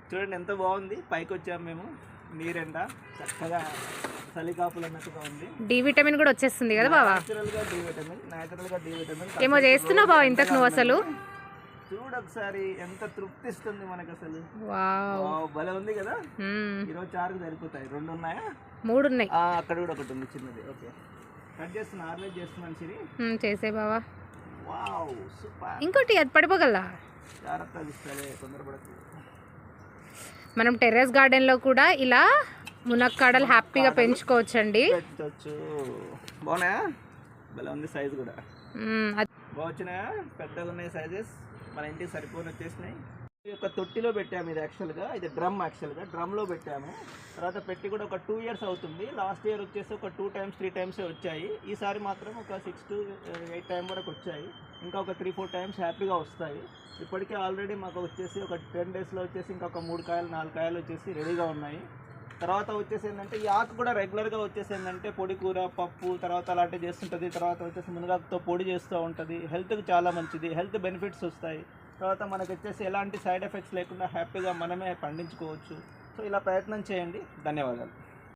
చూడండి ఎంత బాగుంది. పైకి వచ్చాము మేము, నీరెండ చక్కగా చలికాపులు అన్నట్టుగా ఉంది. డి విటమిన్ కూడా వచ్చేస్తుంది కదా బావా? న్యాచురల్గా డి విటమిన్ ఏమో చేస్తున్నావు బావా ఇంతకు నువ్వు అసలు? చూడు ఒకసారి ఎంత తృప్తి ఇస్తుంది మనకు అసలు. వావ్ భలే ఉంది కదా. ఈరోజు 4 సరిపోతాయి. 2 ఉన్నాయా? 3 ఉన్నాయి. అక్కడ కూడా ఒకటి ఉంది చిన్నది. ఓకే, కట్ చేస్తున్నా, ఆర్వేజ్ చేస్తున్నాను సిరి. చేసే బావా. Wow super. ఇంకోటి అది పడిపోగలరా? జాగ్రత్తగా తీసుకోవాలి, తొందరపడకు. మనం టెర్రస్ గార్డెన్లో కూడా ఇలా మునక్కాడలు హ్యాపీగా పెంచుకోవచ్చండి. పెట్టచ్చు. బాగున్నాయా? భలే ఉంది సైజు కూడా. బాగున్నాయా? పెద్దగా ఉన్నాయి సైజెస్. మన ఇంటికి సరిపోని వచ్చేసినాయి. ఈ యొక్క తొట్టిలో పెట్టాము. ఇది యాక్చువల్గా ఇది డ్రమ్. యాక్చువల్గా డ్రమ్లో పెట్టాము. తర్వాత పెట్టి కూడా ఒక 2 ఇయర్స్ అవుతుంది. లాస్ట్ ఇయర్ వచ్చేసి ఒక 2 times 3 times వచ్చాయి. ఈసారి మాత్రం ఒక 6 to 8 times వరకు వచ్చాయి. ఇంకా ఒక 3-4 times హ్యాపీగా వస్తాయి. ఇప్పటికే ఆల్రెడీ మాకు వచ్చేసి ఒక 10 daysలో వచ్చేసి ఇంకొక 3 కాయలు 4 కాయలు వచ్చేసి రెడీగా ఉన్నాయి. తర్వాత వచ్చేసి ఏంటంటే ఈ ఆకు కూడా రెగ్యులర్గా వచ్చేసి ఏంటంటే పొడి కూర, పప్పు తర్వాత అలాంటివి చేస్తుంటుంది. తర్వాత వచ్చేసి మునగాకుతో పొడి చేస్తూ ఉంటుంది. హెల్త్కి చాలా మంచిది. హెల్త్ బెనిఫిట్స్ వస్తాయి. తర్వాత మనకు వచ్చేసి ఎలాంటి సైడ్ ఎఫెక్ట్స్ లేకుండా హ్యాపీగా మనమే పండించుకోవచ్చు. సో ఇలా ప్రయత్నం చేయండి. ధన్యవాదాలు.